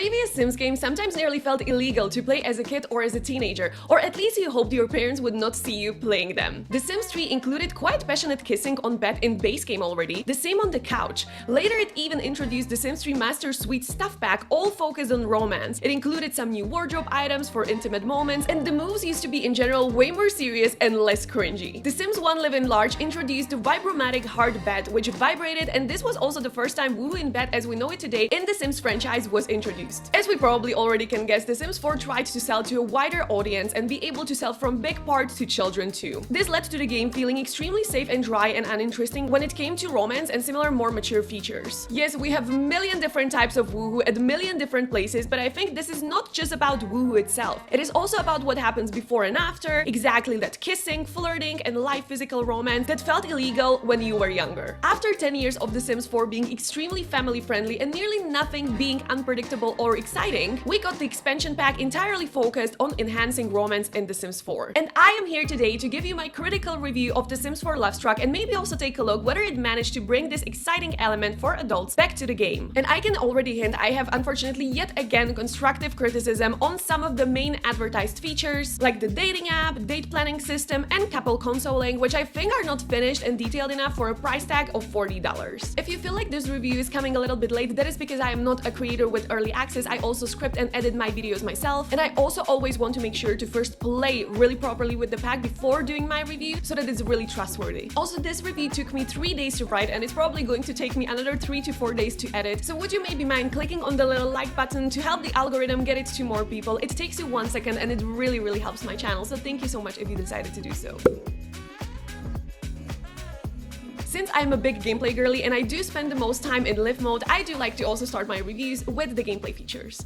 Previous Sims games sometimes nearly felt illegal to play as a kid or as a teenager, or at least you hoped your parents would not see you playing them. The Sims 3 included quite passionate kissing on bed in base game already, the same on the couch. Later it even introduced the Sims 3 Master Suite stuff pack, all focused on romance. It included some new wardrobe items for intimate moments, and the moves used to be in general way more serious and less cringy. The Sims 1 Live in Large introduced the vibromatic hard bed, which vibrated, and this was also the first time woohoo in bed as we know it today in the Sims franchise was introduced. As we probably already can guess, the Sims 4 tried to sell to a wider audience and be able to sell from big parts to children too. This led to the game feeling extremely safe and dry and uninteresting when it came to romance and similar more mature features. Yes, we have a million different types of woohoo at a million different places, but I think this is not just about woohoo itself. It is also about what happens before and after, exactly that kissing, flirting, and live physical romance that felt illegal when you were younger. After 10 years of The Sims 4 being extremely family-friendly and nearly nothing being unpredictable or exciting, we got the expansion pack entirely focused on enhancing romance in The Sims 4. And I am here today to give you my critical review of The Sims 4 Lovestruck and maybe also take a look whether it managed to bring this exciting element for adults back to the game. And I can already hint I have unfortunately yet again constructive criticism on some of the main advertised features, like the dating app, date planning system, and couple consoling, which I think are not finished and detailed enough for a price tag of $40. If you feel like this review is coming a little bit late, that is because I am not a creator with early access. I also script and edit my videos myself, and I also always want to make sure to first play really properly with the pack before doing my review so that it's really trustworthy. Also, this review took me 3 days to write, and it's probably going to take me another 3 to 4 days to edit, so would you maybe mind clicking on the little like button to help the algorithm get it to more people? It takes you 1 second and it really helps my channel, so thank you so much if you decided to do so. Since I'm a big gameplay girly and I do spend the most time in live mode, I do like to also start my reviews with the gameplay features.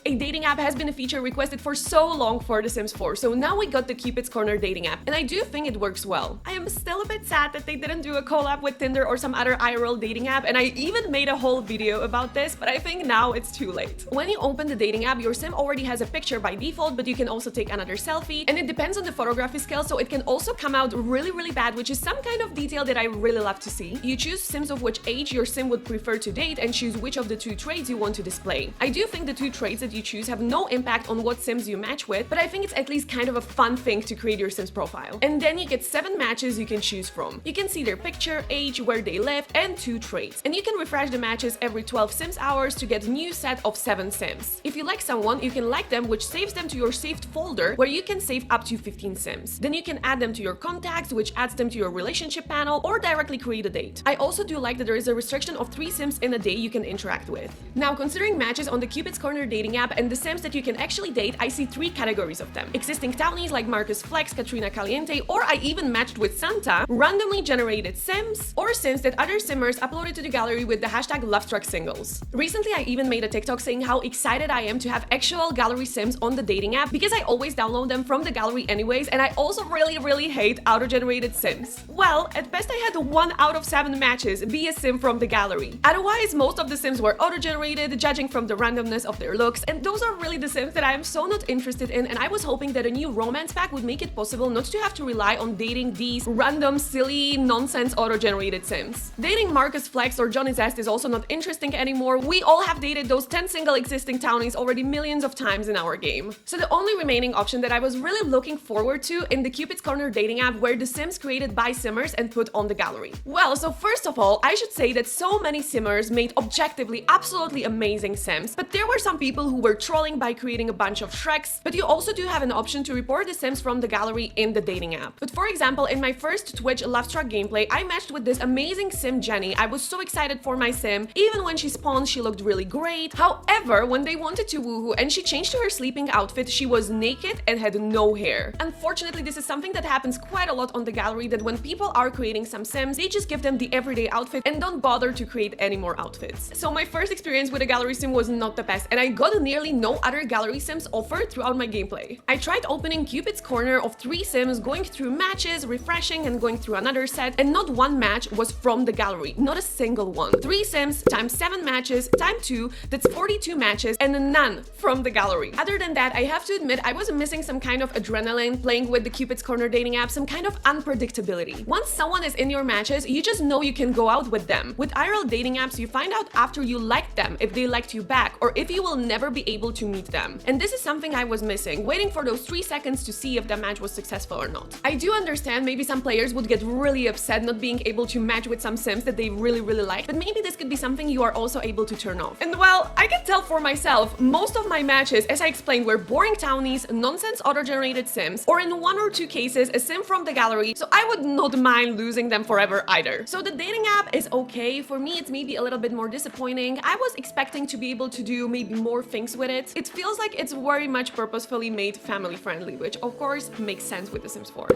A dating app has been a feature requested for so long for The Sims 4, so now we got the Cupid's Corner dating app, and I do think it works well. I am still a bit sad that they didn't do a collab with Tinder or some other IRL dating app, and I even made a whole video about this, but I think now it's too late. When you open the dating app, your sim already has a picture by default, but you can also take another selfie, and it depends on the photography scale, so it can also come out really bad, which is some kind of detail that I really love to see. You choose sims of which age your sim would prefer to date and choose which of the 2 traits you want to display. I do think the 2 traits that you choose have no impact on what sims you match with, but I think it's at least kind of a fun thing to create your sims profile. And then you get 7 matches you can choose from. You can see their picture, age, where they live, and 2 traits. And you can refresh the matches every 12 sims hours to get a new set of 7 sims. If you like someone, you can like them, which saves them to your saved folder, where you can save up to 15 sims. Then you can add them to your contacts, which adds them to your relationship panel, or directly create a date. I also do like that there is a restriction of 3 sims in a day you can interact with. Now, considering matches on the Cupid's Corner dating app and the sims that you can actually date, I see 3 categories of them. Existing townies like Marcus Flex, Katrina Caliente, or I even matched with Santa, randomly generated sims, or sims that other simmers uploaded to the gallery with the hashtag Lovestruck singles. Recently, I even made a TikTok saying how excited I am to have actual gallery sims on the dating app because I always download them from the gallery anyways, and I also really hate auto-generated sims. Well, at best I had 1 out of 7 matches be a sim from the gallery. Otherwise, most of the sims were auto-generated, judging from the randomness of their looks, and those are really the sims that I am so not interested in, and I was hoping that a new romance pack would make it possible not to have to rely on dating these random, silly, nonsense auto-generated sims. Dating Marcus Flex or Johnny Zest is also not interesting anymore. We all have dated those 10 single existing townies already millions of times in our game. So the only remaining option that I was really looking forward to in the Cupid's Corner dating app were the sims created by simmers and put on the gallery. Well, so first of all, I should say that so many simmers made objectively absolutely amazing sims, but there were some people who were trolling by creating a bunch of Shreks, but you also do have an option to report the sims from the gallery in the dating app. But for example, in my first Twitch Lovestruck gameplay, I matched with this amazing sim Jenny. I was so excited for my sim. Even when she spawned, she looked really great. However, when they wanted to woohoo and she changed to her sleeping outfit, she was naked and had no hair. Unfortunately, this is something that happens quite a lot on the gallery, that when people are creating some sims, they just give them the everyday outfit and don't bother to create any more outfits. So my first experience with a gallery sim was not the best, and I got nearly nearly no other gallery sims offered throughout my gameplay. I tried opening Cupid's corner of 3 sims, going through matches, refreshing and going through another set, and not one match was from the gallery, not a single one. 3 sims times 7 matches times 2, that's 42 matches, and none from the gallery. Other than that, I have to admit I was missing some kind of adrenaline playing with the Cupid's Corner dating app, some kind of unpredictability. Once someone is in your matches, you just know you can go out with them. With IRL dating apps, you find out after you liked them if they liked you back or if you will never be able to meet them. And this is something I was missing, waiting for those 3 seconds to see if the match was successful or not. I do understand maybe some players would get really upset not being able to match with some sims that they really like, but maybe this could be something you are also able to turn off. And well, I can tell for myself, most of my matches, as I explained, were boring townies, nonsense auto-generated sims, or in 1 or 2 cases, a sim from the gallery, so I would not mind losing them forever either. So the dating app is okay. For me, it's maybe a little bit more disappointing. I was expecting to be able to do maybe more things with it. It feels like it's very much purposefully made family friendly, which of course makes sense with The Sims 4.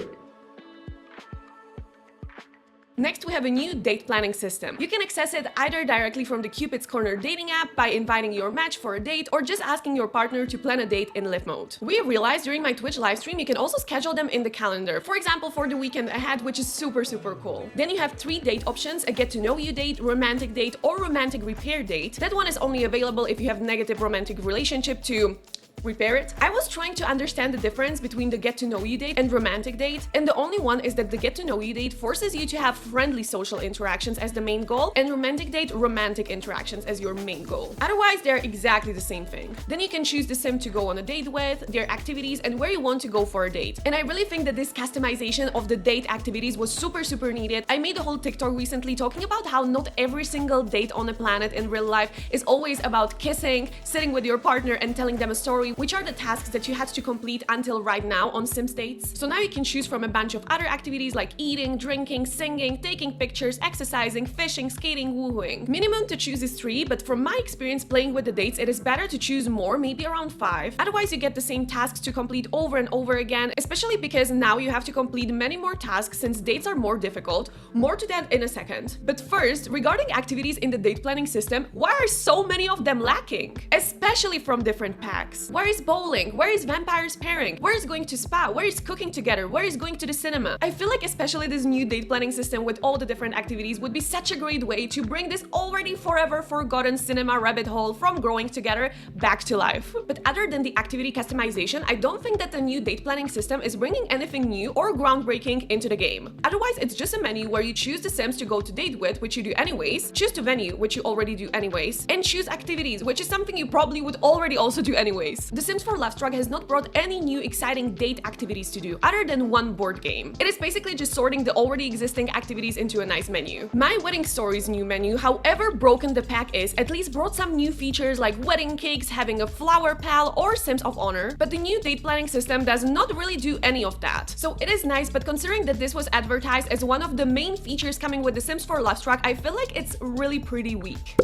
Next, we have a new date planning system. You can access it either directly from the Cupid's Corner dating app by inviting your match for a date or just asking your partner to plan a date in live mode. We realized during my Twitch livestream you can also schedule them in the calendar, for example for the weekend ahead, which is super cool. Then you have 3 date options: a get to know you date, romantic date, or romantic repair date. That one is only available if you have negative romantic relationship to repair it. I was trying to understand the difference between the get to know you date and romantic date, and the only one is that the get to know you date forces you to have friendly social interactions as the main goal, and romantic date romantic interactions as your main goal. Otherwise, they're exactly the same thing. Then you can choose the sim to go on a date with, their activities, and where you want to go for a date. And I really think that this customization of the date activities was super needed. I made a whole TikTok recently talking about how not every single date on the planet in real life is always about kissing, sitting with your partner and telling them a story, which are the tasks that you had to complete until right now on Sims dates. So now you can choose from a bunch of other activities like eating, drinking, singing, taking pictures, exercising, fishing, skating, woohooing. Minimum to choose is 3, but from my experience playing with the dates, it is better to choose more, maybe around 5. Otherwise, you get the same tasks to complete over and over again, especially because now you have to complete many more tasks since dates are more difficult. More to that in a second. But first, regarding activities in the date planning system, why are so many of them lacking? Especially from different packs. Where is bowling? Where is vampires pairing? Where is going to spa? Where is cooking together? Where is going to the cinema? I feel like especially this new date planning system with all the different activities would be such a great way to bring this already forever forgotten cinema rabbit hole from growing together back to life. But other than the activity customization, I don't think that the new date planning system is bringing anything new or groundbreaking into the game. Otherwise, it's just a menu where you choose the sims to go to date with, which you do anyways, choose the venue, which you already do anyways, and choose activities, which is something you probably would already also do anyways. The Sims 4 Lovestruck has not brought any new exciting date activities to do, other than one board game. It is basically just sorting the already existing activities into a nice menu. My Wedding Stories new menu, however broken the pack is, at least brought some new features like wedding cakes, having a flower pal, or Sims of Honor, but the new date planning system does not really do any of that. So it is nice, but considering that this was advertised as one of the main features coming with The Sims 4 Lovestruck, I feel like it's really pretty weak.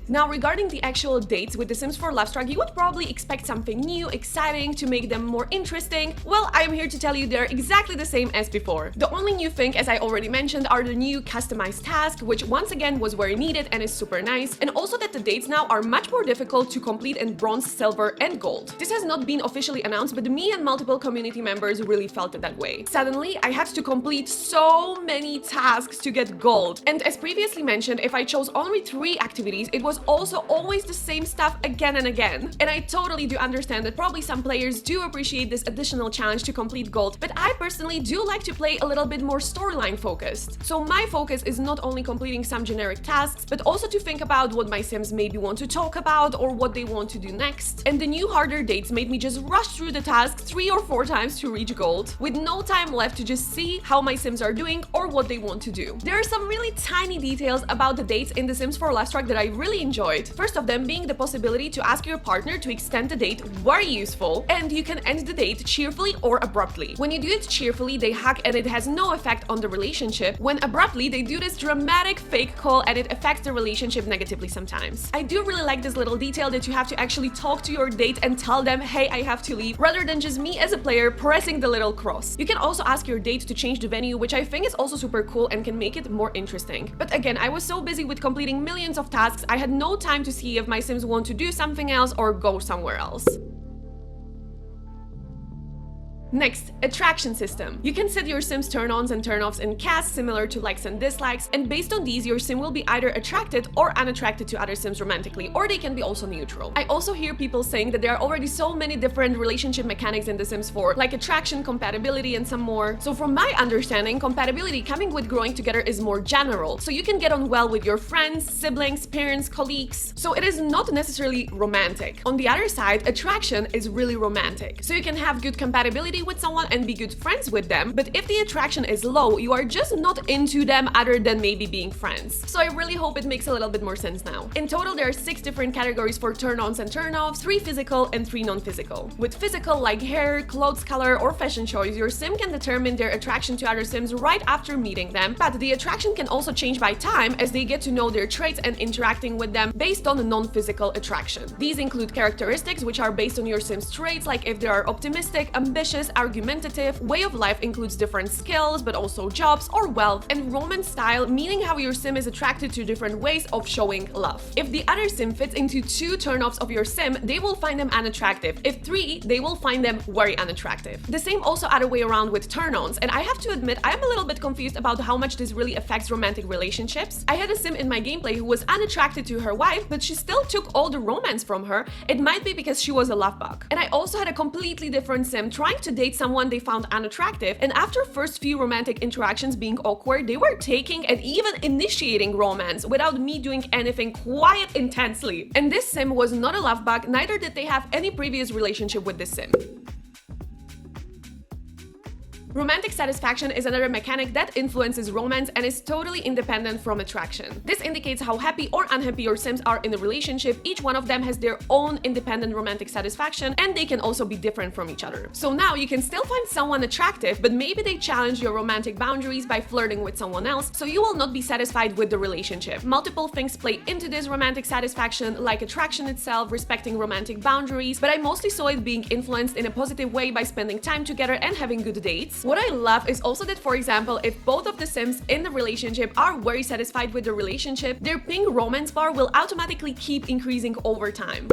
Now, regarding the actual dates with The Sims 4 Lovestruck, you would probably expect something new, exciting, to make them more interesting. Well, I am here to tell you they're exactly the same as before. The only new thing, as I already mentioned, are the new customized tasks, which once again was very needed and is super nice, and also that the dates now are much more difficult to complete in bronze, silver, and gold. This has not been officially announced, but me and multiple community members really felt it that way. Suddenly, I had to complete so many tasks to get gold. And as previously mentioned, if I chose only 3 activities, it was also always the same stuff again and again. And I totally do understand that probably some players do appreciate this additional challenge to complete gold, but I personally do like to play a little bit more storyline focused. So my focus is not only completing some generic tasks, but also to think about what my sims maybe want to talk about or what they want to do next. And the new harder dates made me just rush through the tasks 3 or 4 times to reach gold, with no time left to just see how my sims are doing or what they want to do. There are some really tiny details about the dates in The Sims 4 Lovestruck that I really enjoyed. First of them being the possibility to ask your partner to extend the date, very useful, and you can end the date cheerfully or abruptly. When you do it cheerfully, they hug and it has no effect on the relationship. When abruptly, they do this dramatic fake call and it affects the relationship negatively sometimes. I do really like this little detail that you have to actually talk to your date and tell them, hey, I have to leave, rather than just me as a player pressing the little cross. You can also ask your date to change the venue, which I think is also super cool and can make it more interesting. But again, I was so busy with completing millions of tasks, I had no time to see if my Sims want to do something else or go somewhere else. Next, attraction system. You can set your Sim's turn-ons and turn-offs in CAS similar to likes and dislikes, and based on these, your Sim will be either attracted or unattracted to other Sims romantically, or they can be also neutral. I also hear people saying that there are already so many different relationship mechanics in The Sims 4, like attraction, compatibility, and some more. So from my understanding, compatibility coming with growing together is more general, so you can get on well with your friends, siblings, parents, colleagues. So it is not necessarily romantic. On the other side, attraction is really romantic. So you can have good compatibility with someone and be good friends with them, but if the attraction is low, you are just not into them other than maybe being friends. So I really hope it makes a little bit more sense now. In total, there are 6 different categories for turn-ons and turn-offs, 3 physical and 3 non-physical. With physical, like hair, clothes color, or fashion choice, your Sim can determine their attraction to other Sims right after meeting them, but the attraction can also change by time as they get to know their traits and interacting with them based on a non-physical attraction. These include characteristics, which are based on your Sim's traits, like if they are optimistic, ambitious, argumentative. Way of life includes different skills, but also jobs or wealth, and romance style, meaning how your Sim is attracted to different ways of showing love. If the other Sim fits into 2 turn-offs of your Sim, they will find them unattractive. If 3, they will find them very unattractive. The same also other way around with turn-ons, and I have to admit I am a little bit confused about how much this really affects romantic relationships. I had a Sim in my gameplay who was unattracted to her wife, but she still took all the romance from her. It might be because she was a love bug. And I also had a completely different Sim trying to date someone they found unattractive, and after first few romantic interactions being awkward, they were taking and even initiating romance without me doing anything quite intensely. And this Sim was not a love bug, neither did they have any previous relationship with this Sim. Romantic satisfaction is another mechanic that influences romance and is totally independent from attraction. This indicates how happy or unhappy your Sims are in a relationship. Each one of them has their own independent romantic satisfaction, and they can also be different from each other. So now you can still find someone attractive, but maybe they challenge your romantic boundaries by flirting with someone else, so you will not be satisfied with the relationship. Multiple things play into this romantic satisfaction, like attraction itself, respecting romantic boundaries, but I mostly saw it being influenced in a positive way by spending time together and having good dates. What I love is also that, for example, if both of the Sims in the relationship are very satisfied with the relationship, their ping romance bar will automatically keep increasing over time.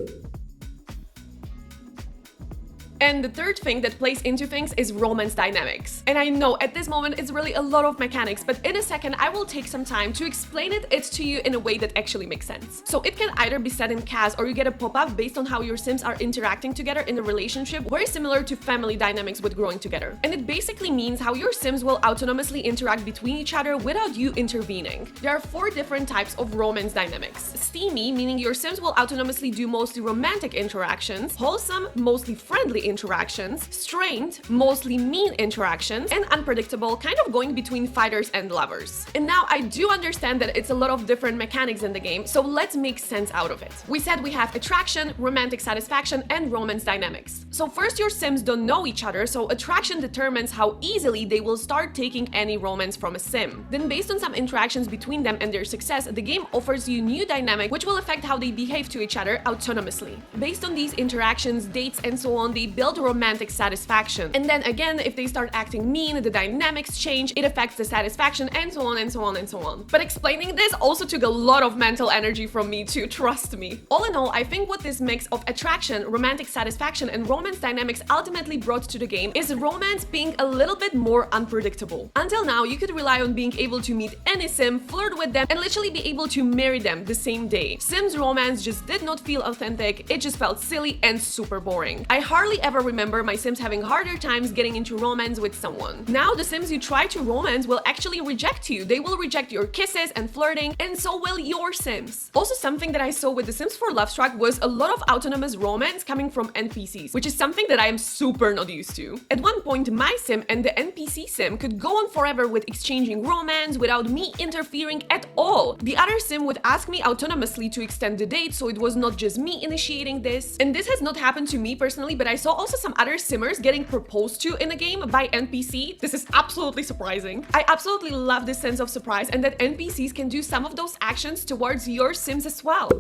And the third thing that plays into things is romance dynamics. And I know at this moment it's really a lot of mechanics, but in a second I will take some time to explain it to you in a way that actually makes sense. So it can either be set in CAS or you get a pop-up based on how your Sims are interacting together in a relationship, very similar to family dynamics with growing together. And it basically means how your Sims will autonomously interact between each other without you intervening. There are 4 different types of romance dynamics. Steamy, meaning your Sims will autonomously do mostly romantic interactions. Wholesome, mostly friendly interactions. Strained, mostly mean interactions. And unpredictable, kind of going between fighters and lovers. And now I do understand that it's a lot of different mechanics in the game, so let's make sense out of it. We said we have attraction, romantic satisfaction, and romance dynamics. So first, your Sims don't know each other, so attraction determines how easily they will start taking any romance from a Sim. Then based on some interactions between them and their success, the game offers you new dynamic which will affect how they behave to each other autonomously. Based on these interactions, dates, and so on, they build romantic satisfaction. And then again, if they start acting mean, the dynamics change, it affects the satisfaction, and so on and so on and so on. But explaining this also took a lot of mental energy from me too, trust me. All in all, I think what this mix of attraction, romantic satisfaction, and romance dynamics ultimately brought to the game is romance being a little bit more unpredictable. Until now, you could rely on being able to meet any Sim, flirt with them, and literally be able to marry them the same day. Sims romance just did not feel authentic, it just felt silly and super boring. I hardly ever remember my Sims having harder times getting into romance with someone. Now the Sims you try to romance will actually reject you. They will reject your kisses and flirting, and so will your Sims. Also, something that I saw with The Sims 4 Lovestruck was a lot of autonomous romance coming from NPCs, which is something that I am super not used to. At one point, my Sim and the NPC Sim could go on forever with exchanging romance without me interfering at all. The other Sim would ask me autonomously to extend the date, so it was not just me initiating this. And this has not happened to me personally, but I saw also some other Simmers getting proposed to in a game by NPC. This is absolutely surprising. I absolutely love this sense of surprise and that NPCs can do some of those actions towards your Sims as well.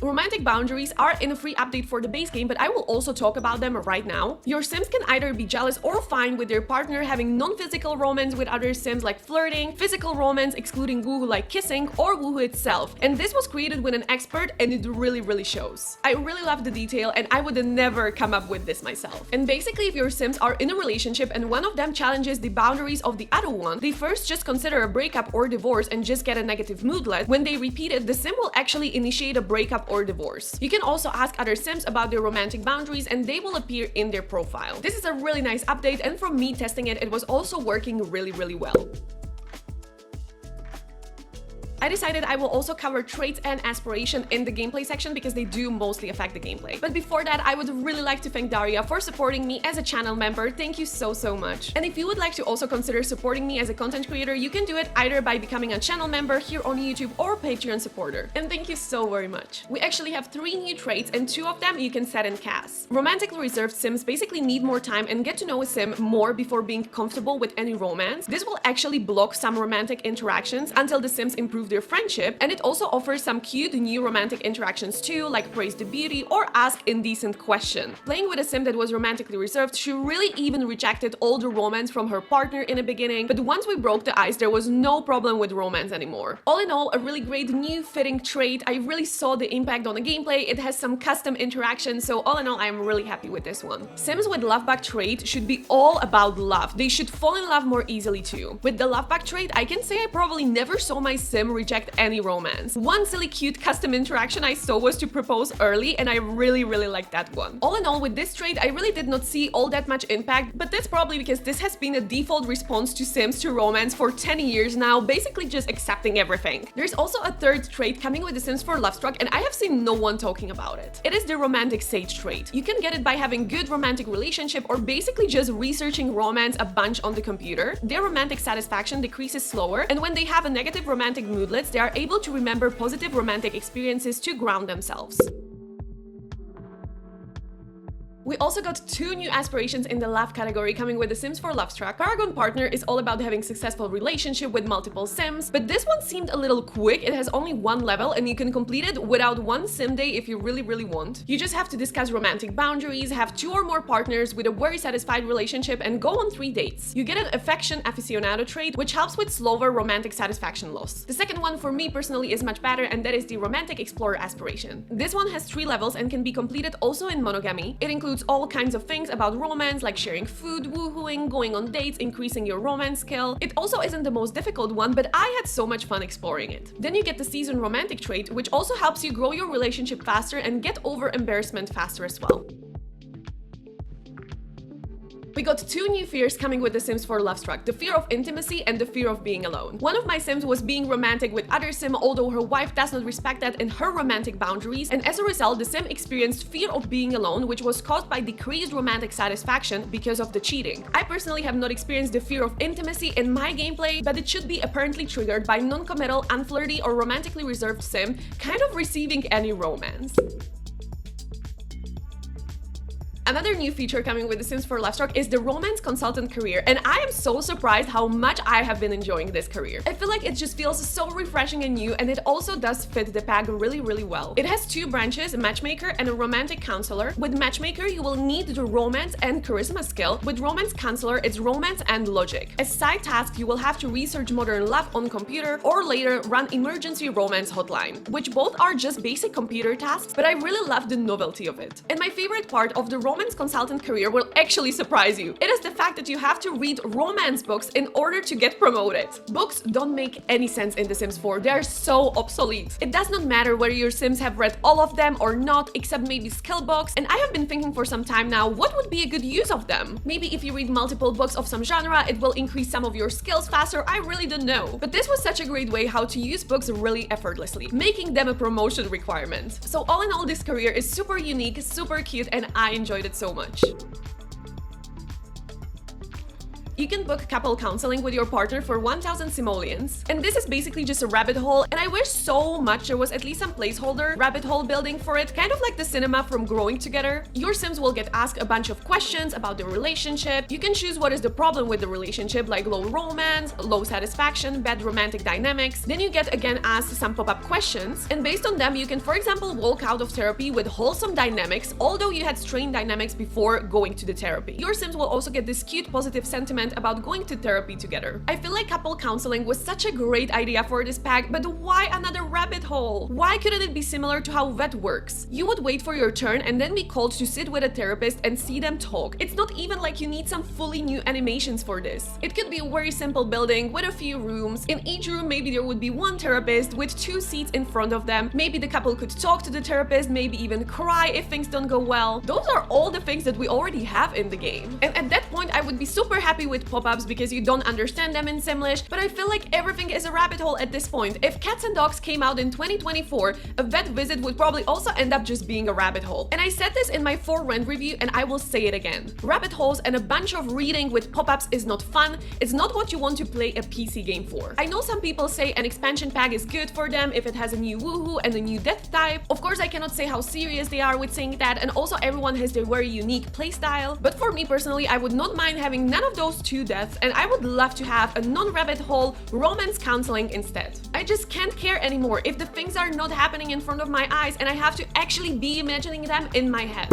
Romantic boundaries are in a free update for the base game, but I will also talk about them right now. Your Sims can either be jealous or fine with their partner having non-physical romance with other Sims like flirting, physical romance excluding woohoo like kissing, or woohoo itself. And this was created with an expert and it really shows. I really love the detail and I would never come up with this myself. And basically, if your Sims are in a relationship and one of them challenges the boundaries of the other one, they first just consider a breakup or divorce and just get a negative moodlet. When they repeat it, the Sim will actually initiate a breakup or divorce. You can also ask other Sims about their romantic boundaries and they will appear in their profile. This is a really nice update, and from me testing it, it was also working really well. I decided I will also cover traits and aspiration in the gameplay section because they do mostly affect the gameplay. But before that, I would really like to thank Daria for supporting me as a channel member. Thank you so much. And if you would like to also consider supporting me as a content creator, you can do it either by becoming a channel member here on YouTube or Patreon supporter. And thank you so very much. We actually have 3 new traits and 2 of them you can set in CAS. Romantically reserved Sims basically need more time and get to know a Sim more before being comfortable with any romance. This will actually block some romantic interactions until the Sims improve their friendship, and it also offers some cute new romantic interactions too, like praise the beauty or ask indecent question. Playing with a Sim that was romantically reserved, she really even rejected all the romance from her partner in the beginning, but once we broke the ice, there was no problem with romance anymore. All in all, a really great new fitting trait. I really saw the impact on the gameplay. It has some custom interactions, so all in all, I am really happy with this one. Sims with Lovebug trait should be all about love. They should fall in love more easily too. With the Lovebug trait, I can say I probably never saw my Sim reject any romance. One silly cute custom interaction I saw was to propose early, and I really liked that one. All in all, with this trait, I really did not see all that much impact, but that's probably because this has been a default response to Sims to romance for 10 years now, basically just accepting everything. There's also a third trait coming with The Sims 4 Lovestruck, and I have seen no one talking about it. It is the romantic sage trait. You can get it by having good romantic relationship or basically just researching romance a bunch on the computer. Their romantic satisfaction decreases slower, and when they have a negative romantic moodlets, they are able to remember positive romantic experiences to ground themselves. We also got 2 new aspirations in the love category coming with The Sims 4 Lovestruck. Paragon Partner is all about having successful relationship with multiple Sims, but this one seemed a little quick. It has only 1 level and you can complete it without 1 Sim day if you really want. You just have to discuss romantic boundaries, have 2 or more partners with a very satisfied relationship, and go on 3 dates. You get an affection aficionado trait, which helps with slower romantic satisfaction loss. The second one for me personally is much better, and that is the Romantic Explorer aspiration. This one has 3 levels and can be completed also in monogamy. It includes all kinds of things about romance, like sharing food, woohooing, going on dates, increasing your romance skill. It also isn't the most difficult one, but I had so much fun exploring it. Then you get the seasoned romantic trait, which also helps you grow your relationship faster and get over embarrassment faster as well. We got 2 new fears coming with The Sims 4 Lovestruck, the fear of intimacy and the fear of being alone. One of my Sims was being romantic with other Sim, although her wife does not respect that in her romantic boundaries, and as a result, the Sim experienced fear of being alone, which was caused by decreased romantic satisfaction because of the cheating. I personally have not experienced the fear of intimacy in my gameplay, but it should be apparently triggered by non-committal, unflirty, or romantically reserved Sim kind of receiving any romance. Another new feature coming with The Sims 4 Lovestruck is the romance consultant career, and I am so surprised how much I have been enjoying this career. I feel like it just feels so refreshing and new, and it also does fit the pack really well. It has 2 branches, a matchmaker and a romantic counselor. With matchmaker, you will need the romance and charisma skill. With romance counselor, it's romance and logic. As side task, you will have to research modern love on computer or later run emergency romance hotline, which both are just basic computer tasks, but I really love the novelty of it. And my favorite part of the romance consultant career will actually surprise you. It is the fact that you have to read romance books in order to get promoted. Books don't make any sense in The Sims 4. They are so obsolete. It does not matter whether your Sims have read all of them or not, except maybe skill books, and I have been thinking for some time now, what would be a good use of them? Maybe if you read multiple books of some genre, it will increase some of your skills faster. I really don't know. But this was such a great way how to use books really effortlessly, making them a promotion requirement. So all in all, this career is super unique, super cute, and I enjoyed it so much. you can book couple counseling with your partner for 1,000 simoleons. And this is basically just a rabbit hole, and I wish so much there was at least some placeholder rabbit hole building for it, kind of like the cinema from Growing Together. Your Sims will get asked a bunch of questions about the relationship. You can choose what is the problem with the relationship, like low romance, low satisfaction, bad romantic dynamics. Then you get again asked some pop-up questions, and based on them you can, for example, walk out of therapy with wholesome dynamics, although you had strained dynamics before going to the therapy. Your Sims will also get this cute positive sentiment about going to therapy together. I feel like couple counseling was such a great idea for this pack, but why another rabbit hole? Why couldn't it be similar to how vet works? You would wait for your turn and then be called to sit with a therapist and see them talk. It's not even like you need some fully new animations for this. It could be a very simple building with a few rooms. In each room maybe there would be one therapist with 2 seats in front of them. Maybe the couple could talk to the therapist, maybe even cry if things don't go well. Those are all the things that we already have in the game. And at that point I would be super happy with pop-ups because you don't understand them in Simlish, but I feel like everything is a rabbit hole at this point. If Cats and Dogs came out in 2024, a vet visit would probably also end up just being a rabbit hole. And I said this in my For Rent review and I will say it again. Rabbit holes and a bunch of reading with pop-ups is not fun. It's not what you want to play a PC game for. I know some people say an expansion pack is good for them if it has a new woohoo and a new death type. Of course, I cannot say how serious they are with saying that, and also everyone has their very unique playstyle. But for me personally, I would not mind having none of those 2 deaths, and I would love to have a non-rabbit hole romance counseling instead. I just can't care anymore if the things are not happening in front of my eyes and I have to actually be imagining them in my head.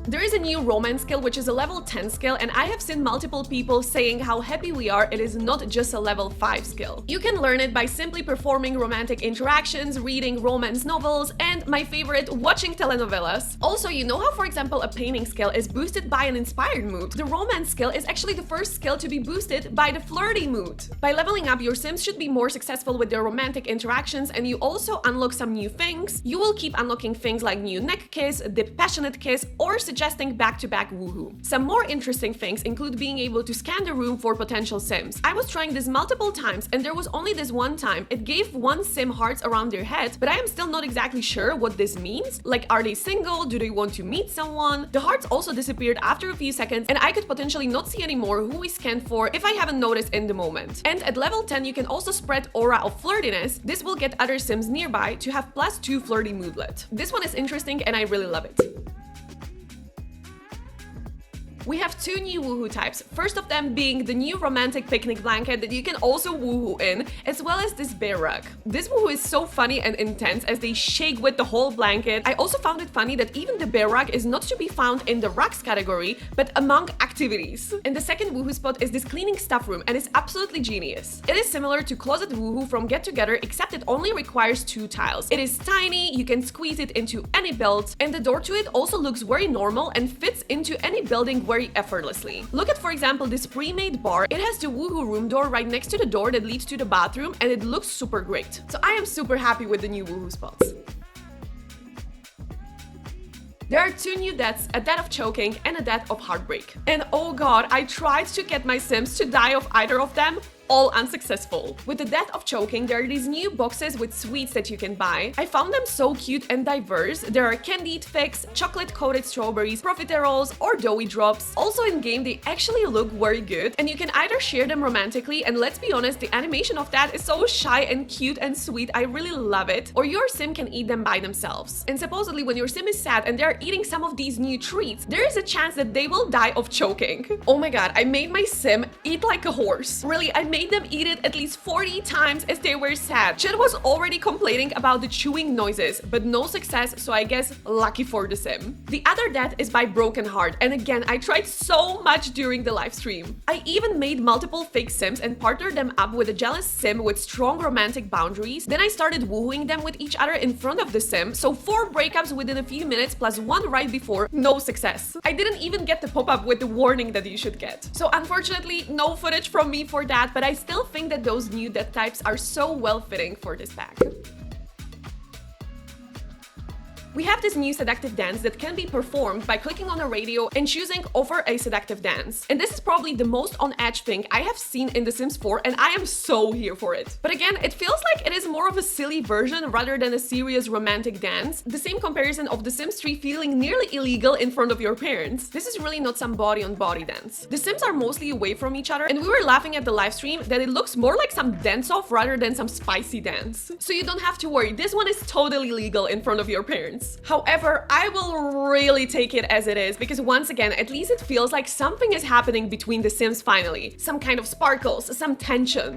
There is a new romance skill which is a level 10 skill, and I have seen multiple people saying how happy we are it is not just a level 5 skill. You can learn it by simply performing romantic interactions, reading romance novels, and my favorite, watching telenovelas. Also, you know how for example a painting skill is boosted by an inspired mood? The romance skill is actually the first skill to be boosted by the flirty mood. By leveling up, your Sims should be more successful with their romantic interactions, and you also unlock some new things. You will keep unlocking things like new neck kiss, the passionate kiss, or suggesting back-to-back woohoo. Some more interesting things include being able to scan the room for potential Sims. I was trying this multiple times and there was only this one time it gave one Sim hearts around their head, but I am still not exactly sure what this means. Like, are they single? Do they want to meet someone? The hearts also disappeared after a few seconds and I could potentially not see anymore who we scanned for if I haven't noticed in the moment. And at level 10 you can also spread aura of flirtiness. This will get other Sims nearby to have +2 flirty moodlet. This one is interesting and I really love it. We have 2 new woohoo types, first of them being the new romantic picnic blanket that you can also woohoo in, as well as this bear rug. This woohoo is so funny and intense as they shake with the whole blanket. I also found it funny that even the bear rug is not to be found in the rugs category, but among activities. And the second woohoo spot is this cleaning stuff room, and it's absolutely genius. It is similar to Closet Woohoo from Get Together, except it only requires 2 tiles. It is tiny, you can squeeze it into any build, and the door to it also looks very normal and fits into any building very effortlessly. Look at, for example, this pre-made bar. It has the woohoo room door right next to the door that leads to the bathroom, and it looks super great. So I am super happy with the new woohoo spots. There are 2 new deaths, a death of choking and a death of heartbreak. And oh god, I tried to get my Sims to die of either of them, all unsuccessful. With the death of choking, there are these new boxes with sweets that you can buy. I found them so cute and diverse. There are candied figs, chocolate-coated strawberries, profiteroles, or doughy drops. Also in-game, they actually look very good, and you can either share them romantically, and let's be honest, the animation of that is so shy and cute and sweet, I really love it, or your Sim can eat them by themselves. And supposedly, when your Sim is sad and they're eating some of these new treats, there is a chance that they will die of choking. Oh my god, I made my Sim eat like a horse. Really, I made them eat it at least 40 times as they were sad. Chat was already complaining about the chewing noises, but no success, so I guess lucky for the Sim. The other death is by Broken Heart, and again, I tried so much during the live stream. I even made multiple fake Sims and partnered them up with a jealous Sim with strong romantic boundaries. Then I started woohooing them with each other in front of the Sim, so 4 breakups within a few minutes plus 1 right before, no success. I didn't even get the pop-up with the warning that you should get. So unfortunately, no footage from me for that, but I still think that those new death types are so well fitting for this pack. We have this new seductive dance that can be performed by clicking on a radio and choosing offer a seductive dance. And this is probably the most on edge thing I have seen in The Sims 4, and I am so here for it. But again, it feels like it is more of a silly version rather than a serious romantic dance. The same comparison of The Sims 3 feeling nearly illegal in front of your parents. This is really not some body on body dance. The Sims are mostly away from each other, and we were laughing at the live stream that it looks more like some dance-off rather than some spicy dance. So you don't have to worry, this one is totally legal in front of your parents. However, I will really take it as it is, because once again, at least it feels like something is happening between the Sims finally. Some kind of sparkles, some tension.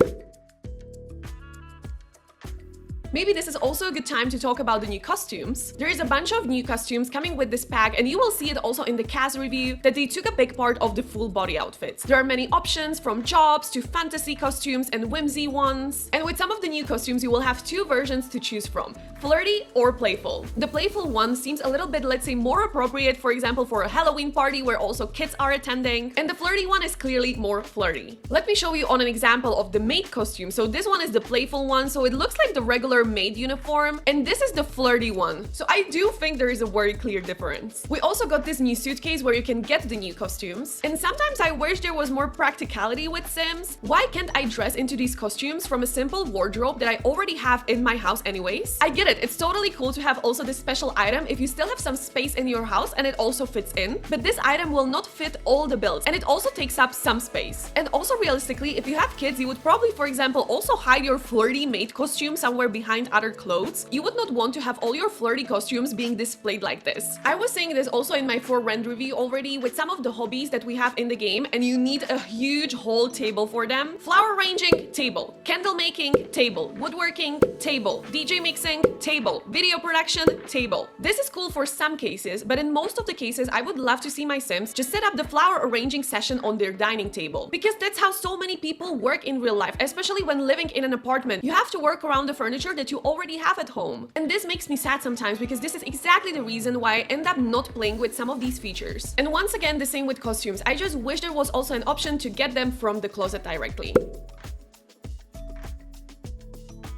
Maybe this is also a good time to talk about the new costumes. There is a bunch of new costumes coming with this pack, and you will see it also in the cast review that they took a big part of the full body outfits. There are many options, from jobs to fantasy costumes and whimsy ones. And with some of the new costumes, you will have two versions to choose from: flirty or playful. The playful one seems a little bit, let's say, more appropriate, for example, for a Halloween party where also kids are attending. And the flirty one is clearly more flirty. Let me show you on an example of the maid costume. So this one is the playful one, so it looks like the regular maid uniform, and this is the flirty one. So I do think there is a very clear difference. We also got this new suitcase where you can get the new costumes, and sometimes I wish there was more practicality with Sims. Why can't I dress into these costumes from a simple wardrobe that I already have in my house anyways? I get it, it's totally cool to have also this special item if you still have some space in your house and it also fits in, but this item will not fit all the builds, and it also takes up some space. And also realistically, if you have kids, you would probably, for example, also hide your flirty maid costume somewhere behind other clothes. You would not want to have all your flirty costumes being displayed like this. I was saying this also in my For Rent review already with some of the hobbies that we have in the game, and you need a huge whole table for them. Flower arranging, table. Candle making, table. Woodworking, table. DJ mixing, table. Video production, table. This is cool for some cases, but in most of the cases, I would love to see my Sims just set up the flower arranging session on their dining table, because that's how so many people work in real life, especially when living in an apartment. You have to work around the furniture that you already have at home. And this makes me sad sometimes, because this is exactly the reason why I end up not playing with some of these features. And once again, the same with costumes. I just wish there was also an option to get them from the closet directly.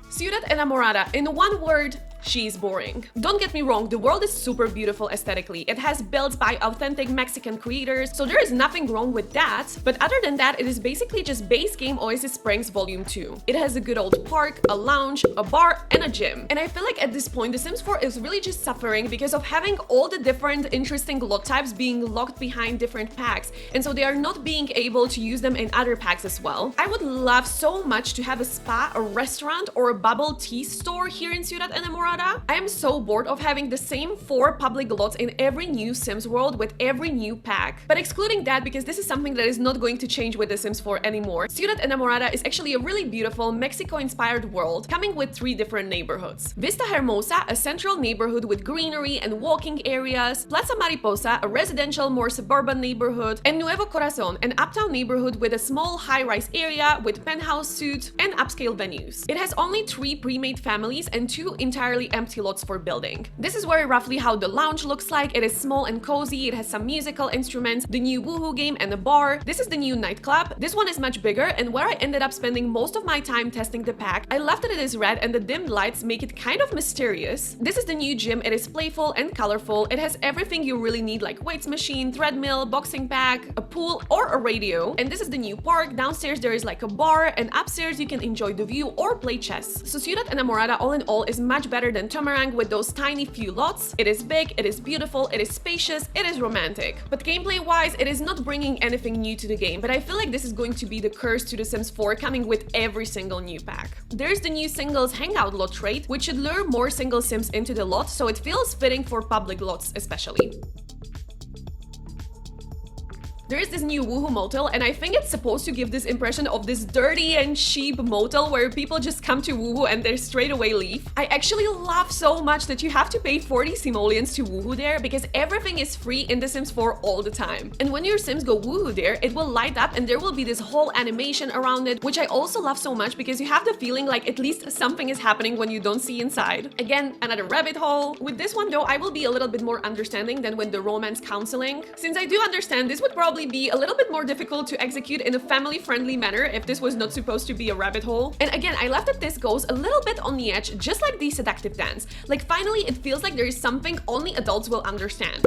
Ciudad Enamorada. In one word, she's boring. Don't get me wrong, the world is super beautiful aesthetically. It has built by authentic Mexican creators, so there is nothing wrong with that. But other than that, it is basically just base game Oasis Springs Volume 2. It has a good old park, a lounge, a bar, and a gym. And I feel like at this point, The Sims 4 is really just suffering because of having all the different interesting lot types being locked behind different packs, and so they are not being able to use them in other packs as well. I would love so much to have a spa, a restaurant, or a bubble tea store here in Ciudad Enamorada. I am so bored of having the same 4 public lots in every new Sims world with every new pack. But excluding that, because this is something that is not going to change with The Sims 4 anymore, Ciudad Enamorada is actually a really beautiful Mexico-inspired world coming with 3 different neighborhoods. Vista Hermosa, a central neighborhood with greenery and walking areas, Plaza Mariposa, a residential, more suburban neighborhood, and Nuevo Corazon, an uptown neighborhood with a small high-rise area with penthouse suites and upscale venues. It has only 3 pre-made families and 2 entirely empty lots for building. This is very roughly how the lounge looks like. It is small and cozy, it has some musical instruments, the new woohoo game, and a bar. This is the new nightclub. This one is much bigger, and where I ended up spending most of my time testing the pack, I left that it is red and the dimmed lights make it kind of mysterious. This is the new gym. It is playful and colorful. It has everything you really need, like weights machine, treadmill, boxing bag, a pool, or a radio. And this is the new park. Downstairs there is like a bar, and upstairs you can enjoy the view or play chess. So Ciudad Enamorada all in all is much better than Tomarang with those tiny few lots. It is big, it is beautiful, it is spacious, it is romantic. But gameplay wise, it is not bringing anything new to the game, but I feel like this is going to be the curse to The Sims 4 coming with every single new pack. There's the new singles hangout lot trait, which should lure more single Sims into the lot, so it feels fitting for public lots especially. There is this new woohoo motel, and I think it's supposed to give this impression of this dirty and cheap motel where people just come to woohoo and they straight away leave. I actually love so much that you have to pay 40 simoleons to woohoo there, because everything is free in The Sims 4 all the time. And when your Sims go woohoo there, it will light up and there will be this whole animation around it, which I also love so much because you have the feeling like at least something is happening when you don't see inside. Again, another rabbit hole. With this one though, I will be a little bit more understanding than with the romance counseling. Since I do understand this would probably probably be a little bit more difficult to execute in a family-friendly manner if this was not supposed to be a rabbit hole. And again, I love that this goes a little bit on the edge, just like the Seductive Dance. Like finally, it feels like there is something only adults will understand.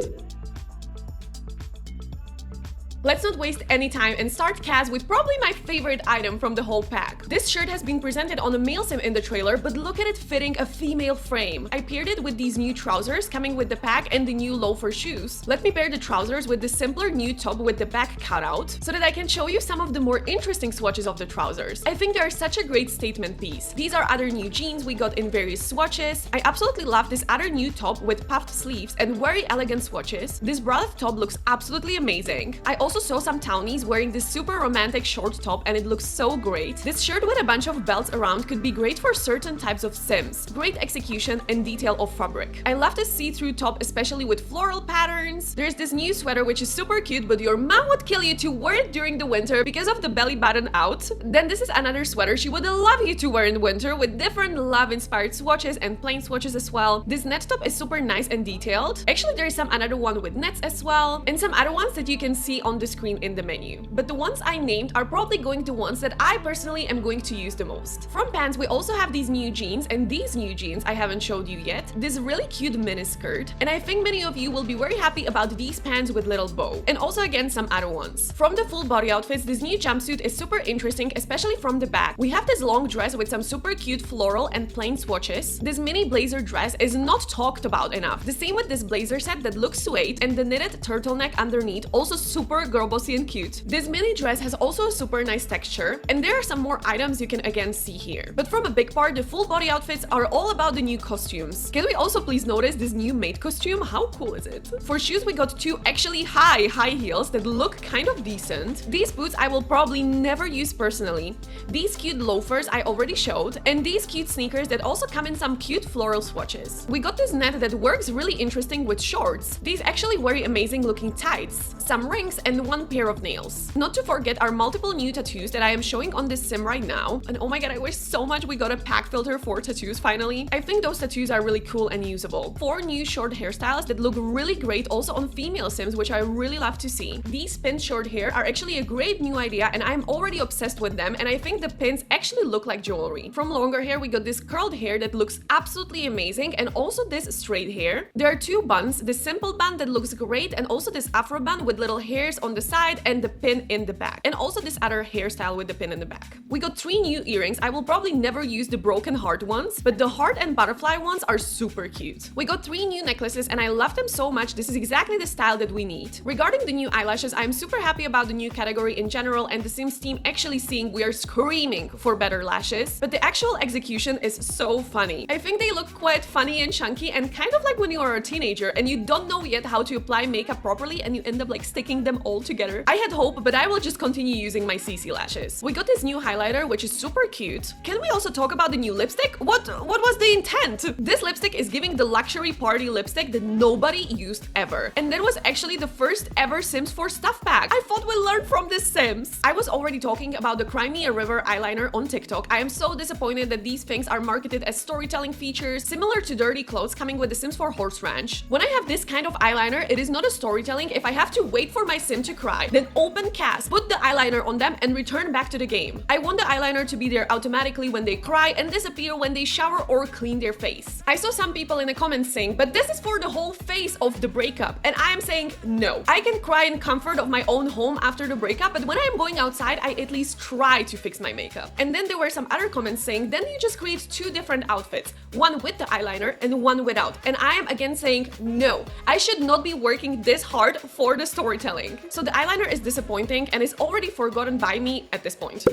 Let's not waste any time and start Kaz with probably my favorite item from the whole pack. This shirt has been presented on a male sim in the trailer, but look at it fitting a female frame. I paired it with these new trousers coming with the pack and the new loafer shoes. Let me pair the trousers with the simpler new top with the back cutout so that I can show you some of the more interesting swatches of the trousers. I think they are such a great statement piece. These are other new jeans we got in various swatches. I absolutely love this other new top with puffed sleeves and very elegant swatches. This bralette top looks absolutely amazing. I also saw some townies wearing this super romantic short top and it looks so great. This shirt with a bunch of belts around could be great for certain types of sims. Great execution and detail of fabric. I love this see-through top, especially with floral patterns. There's this new sweater which is super cute, but your mom would kill you to wear it during the winter because of the belly button out. Then this is another sweater she would love you to wear in winter with different love-inspired swatches and plain swatches as well. This net top is super nice and detailed. Actually, there is some another one with nets as well, and some other ones that you can see on the screen in the menu. But the ones I named are probably going to ones that I personally am going to use the most. From pants, we also have these new jeans, and these new jeans I haven't showed you yet. This really cute mini skirt, and I think many of you will be very happy about these pants with little bow, and also again some other ones. From the full body outfits, this new jumpsuit is super interesting, especially from the back. We have this long dress with some super cute floral and plain swatches. This mini blazer dress is not talked about enough. The same with this blazer set that looks suede, and the knitted turtleneck underneath, also super girl bossy and cute. This mini dress has also a super nice texture, and there are some more items you can again see here. But from a big part, the full body outfits are all about the new costumes. Can we also please notice this new maid costume? How cool is it? For shoes, we got two actually high heels that look kind of decent. These boots I will probably never use personally. These cute loafers I already showed, and these cute sneakers that also come in some cute floral swatches. We got this net that works really interesting with shorts. These actually very amazing looking tights, some rings, and one pair of nails. Not to forget our multiple new tattoos that I am showing on this sim right now. And oh my god, I wish so much we got a pack filter for tattoos finally. I think those tattoos are really cool and usable. 4 new short hairstyles that look really great also on female sims, which I really love to see. These pinned short hair are actually a great new idea, and I'm already obsessed with them, and I think the pins actually look like jewelry. From longer hair, we got this curled hair that looks absolutely amazing, and also this straight hair. There are 2 buns, this simple bun that looks great, and also this afro bun with little hairs on the side and the pin in the back, and also this other hairstyle with the pin in the back. We got 3 new earrings. I will probably never use the broken heart ones, but the heart and butterfly ones are super cute. We got 3 new necklaces, and I love them so much. This is exactly the style that we need. Regarding the new eyelashes, I'm super happy about the new category in general, and the Sims team actually seeing we are screaming for better lashes, but the actual execution is so funny. I think they look quite funny and chunky, and kind of like when you are a teenager and you don't know yet how to apply makeup properly and you end up like sticking them all together. I had hope, but I will just continue using my CC lashes. We got this new highlighter, which is super cute. Can we also talk about the new lipstick? What was the intent? This lipstick is giving the luxury party lipstick that nobody used ever. And that was actually the first ever Sims 4 stuff pack. I thought we learned from this Sims. I was already talking about the Cry Me a River eyeliner on TikTok. I am so disappointed that these things are marketed as storytelling features, similar to dirty clothes coming with the Sims 4 Horse Ranch. When I have this kind of eyeliner, it is not a storytelling. If I have to wait for my Sim to cry, then open Cast, put the eyeliner on them, and return back to the game. I want the eyeliner to be there automatically when they cry and disappear when they shower or clean their face. I saw some people in the comments saying, but this is for the whole phase of the breakup, and I am saying no. I can cry in comfort of my own home after the breakup, but when I am going outside, I at least try to fix my makeup. And then there were some other comments saying, then you just create 2 different outfits, one with the eyeliner and one without. And I am again saying no. I should not be working this hard for the storytelling. So the eyeliner is disappointing and is already forgotten by me at this point.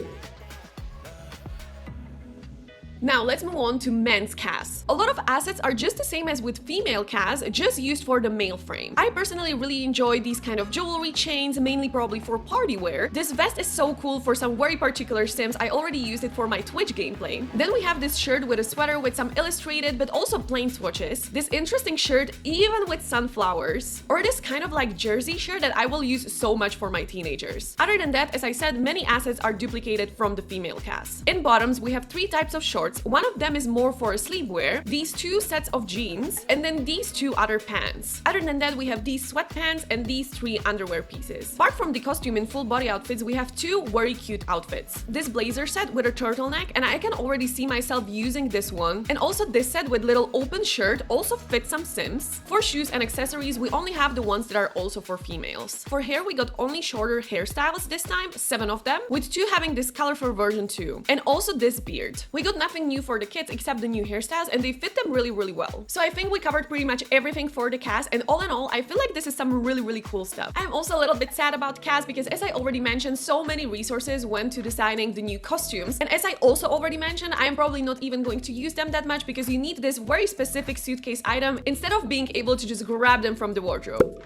Now let's move on to men's Cas. A lot of assets are just the same as with female Cas, just used for the male frame. I personally really enjoy these kind of jewelry chains, mainly probably for party wear. This vest is so cool for some very particular Sims. I already used it for my Twitch gameplay. Then we have this shirt with a sweater with some illustrated but also plain swatches. This interesting shirt even with sunflowers. Or this kind of like jersey shirt that I will use so much for my teenagers. Other than that, as I said, many assets are duplicated from the female Cas. In bottoms, we have 3 types of shorts. shorts. One of them is more for sleepwear, these 2 sets of jeans, and then these 2 other pants. Other than that, we have these sweatpants and these 3 underwear pieces. Apart from the costume in full body outfits, we have 2 very cute outfits. This blazer set with a turtleneck, and I can already see myself using this one. And also this set with little open shirt also fits some Sims. For shoes and accessories, we only have the ones that are also for females. For hair, we got only shorter hairstyles this time, 7 of them, with 2 having this colorful version too. And also this beard. We got nothing new for the kids except the new hairstyles, and they fit them really well. So I think we covered pretty much everything for the cast, and all in all, I feel like this is some really cool stuff. I'm also a little bit sad about cast because, as I already mentioned, so many resources went to designing the new costumes, and as I also already mentioned, I'm probably not even going to use them that much because you need this very specific suitcase item instead of being able to just grab them from the wardrobe.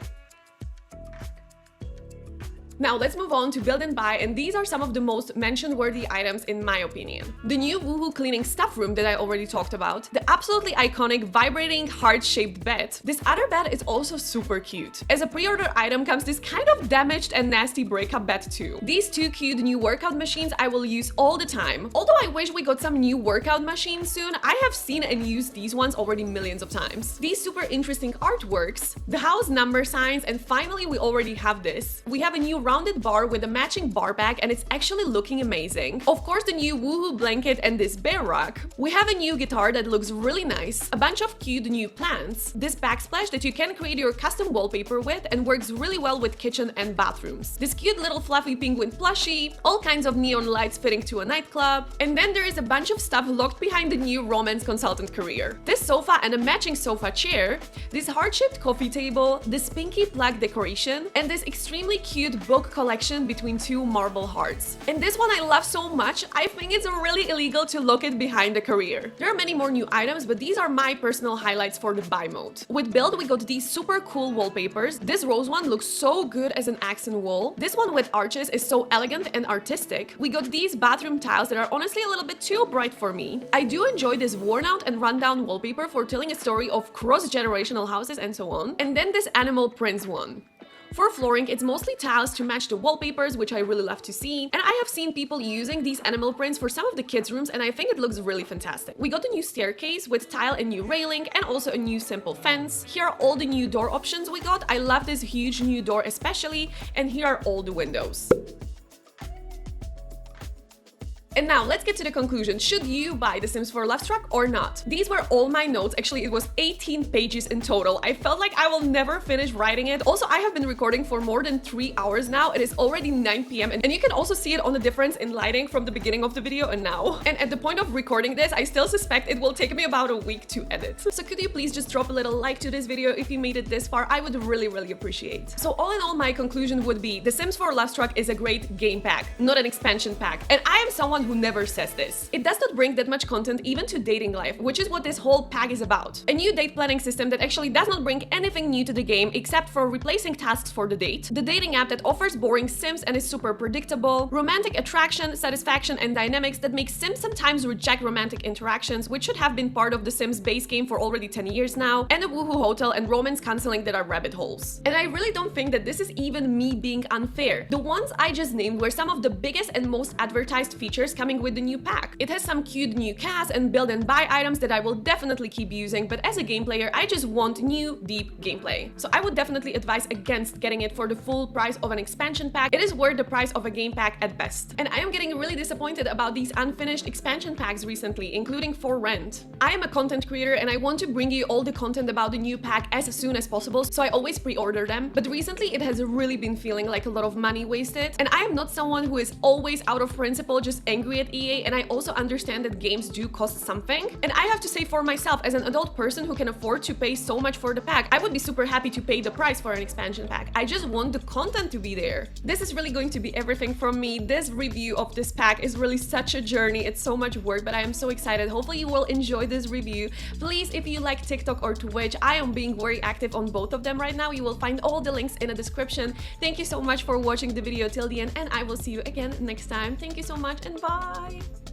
Now let's move on to build and buy, and these are some of the most mention-worthy items in my opinion. The new Woohoo cleaning stuff room that I already talked about, the absolutely iconic vibrating heart-shaped bed. This other bed is also super cute. As a pre-order item comes this kind of damaged and nasty breakup bed too. These 2 cute new workout machines I will use all the time. Although I wish we got some new workout machines soon, I have seen and used these ones already millions of times. These super interesting artworks, the house number signs, and finally we already have this. We have a new rounded bar with a matching bar bag, and it's actually looking amazing. Of course, the new Woohoo blanket and this bear rug. We have a new guitar that looks really nice, a bunch of cute new plants, this backsplash that you can create your custom wallpaper with and works really well with kitchen and bathrooms, this cute little fluffy penguin plushie, all kinds of neon lights fitting to a nightclub, and then there is a bunch of stuff locked behind the new romance consultant career. This sofa and a matching sofa chair, this heart-shaped coffee table, this pinky plug decoration, and this extremely cute book collection between 2 marble hearts. And this one I love so much, I think it's really illegal to lock it behind the career. There are many more new items, but these are my personal highlights for the buy mode. With build, we got these super cool wallpapers. This rose one looks so good as an accent wall. This one with arches is so elegant and artistic. We got these bathroom tiles that are honestly a little bit too bright for me. I do enjoy this worn out and rundown wallpaper for telling a story of cross-generational houses and so on. And then this animal prints one. For flooring, it's mostly tiles to match the wallpapers, which I really love to see. And I have seen people using these animal prints for some of the kids' rooms, and I think it looks really fantastic. We got a new staircase with tile and new railing, and also a new simple fence. Here are all the new door options we got. I love this huge new door especially, and here are all the windows. And now let's get to the conclusion. Should you buy The Sims 4 Lovestruck or not? These were all my notes. Actually, it was 18 pages in total. I felt like I will never finish writing it. Also, I have been recording for more than 3 hours now. It is already 9 p.m. and you can also see it on the difference in lighting from the beginning of the video and now. And at the point of recording this, I still suspect it will take me about a week to edit. So could you please just drop a little like to this video if you made it this far? I would really appreciate. So all in all, my conclusion would be The Sims 4 Lovestruck is a great game pack, not an expansion pack. And I am someone who never says this. It does not bring that much content even to dating life, which is what this whole pack is about. A new date planning system that actually does not bring anything new to the game except for replacing tasks for the date. The dating app that offers boring Sims and is super predictable. Romantic attraction, satisfaction, and dynamics that make Sims sometimes reject romantic interactions, which should have been part of the Sims base game for already 10 years now. And a Woohoo hotel and romance counseling that are rabbit holes. And I really don't think that this is even me being unfair. The ones I just named were some of the biggest and most advertised features coming with the new pack. It has some cute new cast and build and buy items that I will definitely keep using, but as a game player, I just want new, deep gameplay. So I would definitely advise against getting it for the full price of an expansion pack. It is worth the price of a game pack at best. And I am getting really disappointed about these unfinished expansion packs recently, including for rent. I am a content creator and I want to bring you all the content about the new pack as soon as possible, so I always pre-order them. But recently it has really been feeling like a lot of money wasted. And I am not someone who is always out of principle just angry at EA, and I also understand that games do cost something. And I have to say for myself, as an adult person who can afford to pay so much for the pack, I would be super happy to pay the price for an expansion pack. I just want the content to be there. This is really going to be everything from me. This review of this pack is really such a journey. It's so much work, but I am so excited. Hopefully you will enjoy this review. Please, if you like TikTok or Twitch, I am being very active on both of them right now. You will find all the links in the description. Thank you so much for watching the video till the end, and I will see you again next time. Thank you so much, and bye!